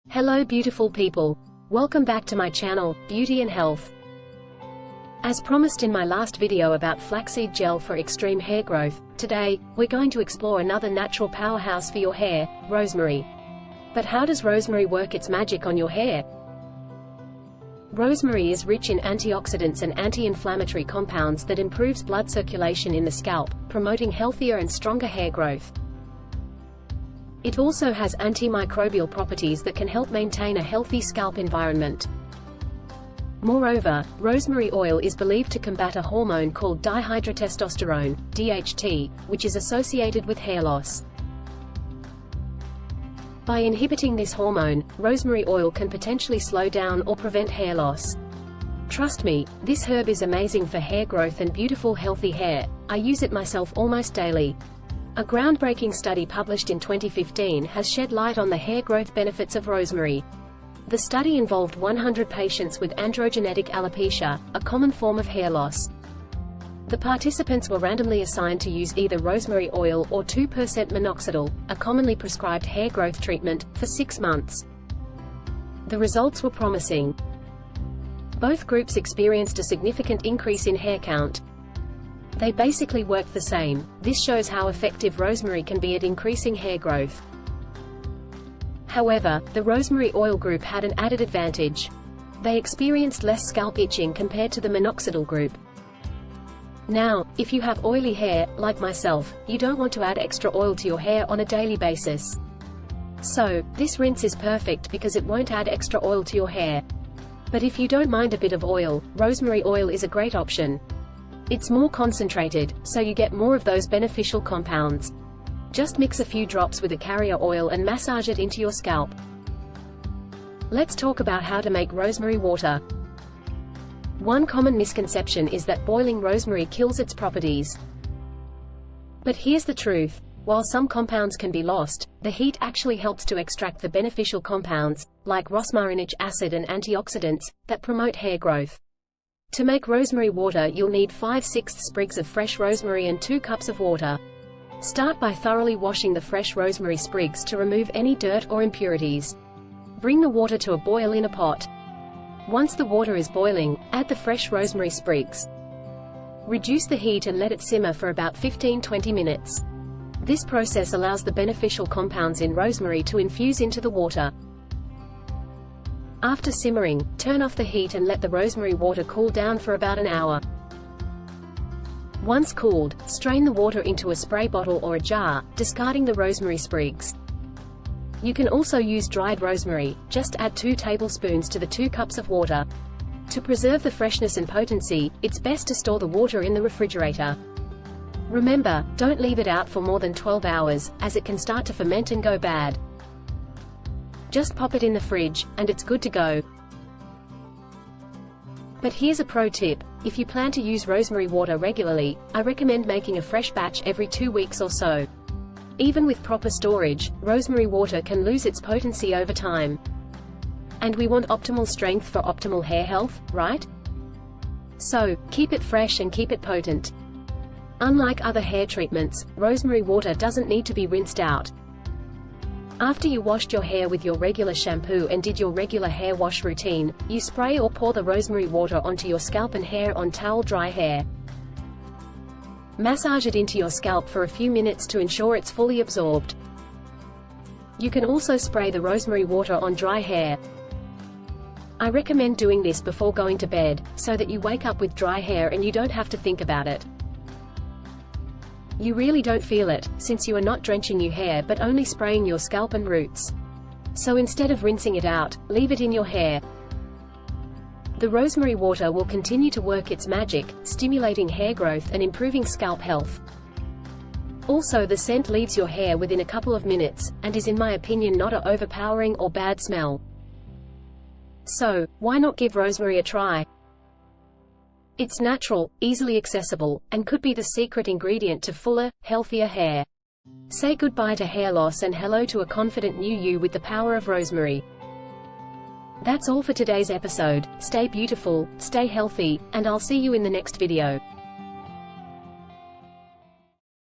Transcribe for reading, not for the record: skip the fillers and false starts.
Hello beautiful people. Welcome back to my channel, Beauty and Health. As promised in my last video about flaxseed gel for extreme hair growth, today, we're going to explore another natural powerhouse for your hair, rosemary. But how does rosemary work its magic on your hair? Rosemary is rich in antioxidants and anti-inflammatory compounds that improves blood circulation in the scalp, promoting healthier and stronger hair growth. It also has antimicrobial properties that can help maintain a healthy scalp environment. Moreover, rosemary oil is believed to combat a hormone called dihydrotestosterone, DHT, which is associated with hair loss. By inhibiting this hormone, rosemary oil can potentially slow down or prevent hair loss. Trust me, this herb is amazing for hair growth and beautiful healthy hair. I use it myself almost daily. A groundbreaking study published in 2015 has shed light on the hair growth benefits of rosemary. The study involved 100 patients with androgenetic alopecia, a common form of hair loss. The participants were randomly assigned to use either rosemary oil or 2% minoxidil, a commonly prescribed hair growth treatment, for 6 months. The results were promising. Both groups experienced a significant increase in hair count. They basically worked the same. This shows how effective rosemary can be at increasing hair growth. However, the rosemary oil group had an added advantage. They experienced less scalp itching compared to the minoxidil group. Now, if you have oily hair, like myself, you don't want to add extra oil to your hair on a daily basis. So, this rinse is perfect because it won't add extra oil to your hair. But if you don't mind a bit of oil, rosemary oil is a great option. It's more concentrated, so you get more of those beneficial compounds. Just mix a few drops with a carrier oil and massage it into your scalp. Let's talk about how to make rosemary water. One common misconception is that boiling rosemary kills its properties. But here's the truth. While some compounds can be lost, the heat actually helps to extract the beneficial compounds, like rosmarinic acid and antioxidants, that promote hair growth. To make rosemary water you'll need 5/6 sprigs of fresh rosemary and 2 cups of water. Start by thoroughly washing the fresh rosemary sprigs to remove any dirt or impurities. Bring the water to a boil in a pot. Once the water is boiling, add the fresh rosemary sprigs. Reduce the heat and let it simmer for about 15–20 minutes. This process allows the beneficial compounds in rosemary to infuse into the water. After simmering, turn off the heat and let the rosemary water cool down for about an hour. Once cooled, strain the water into a spray bottle or a jar, discarding the rosemary sprigs. You can also use dried rosemary. Just add 2 tablespoons to the 2 cups of water. To preserve the freshness and potency, it's best to store the water in the refrigerator. Remember, don't leave it out for more than 12 hours, as it can start to ferment and go bad. Just pop it in the fridge, and it's good to go. But here's a pro tip. If you plan to use rosemary water regularly, I recommend making a fresh batch every 2 weeks or so. Even with proper storage, rosemary water can lose its potency over time. And we want optimal strength for optimal hair health, right? So, keep it fresh and keep it potent. Unlike other hair treatments, rosemary water doesn't need to be rinsed out. After you washed your hair with your regular shampoo and did your regular hair wash routine, you spray or pour the rosemary water onto your scalp and hair on towel dry hair. Massage it into your scalp for a few minutes to ensure it's fully absorbed. You can also spray the rosemary water on dry hair. I recommend doing this before going to bed, so that you wake up with dry hair and you don't have to think about it. You really don't feel it, since you are not drenching your hair but only spraying your scalp and roots. So instead of rinsing it out, leave it in your hair. The rosemary water will continue to work its magic, stimulating hair growth and improving scalp health. Also, the scent leaves your hair within a couple of minutes, and is in my opinion not an overpowering or bad smell. So, why not give rosemary a try? It's natural, easily accessible, and could be the secret ingredient to fuller, healthier hair. Say goodbye to hair loss and hello to a confident new you with the power of rosemary. That's all for today's episode. Stay beautiful, stay healthy, and I'll see you in the next video.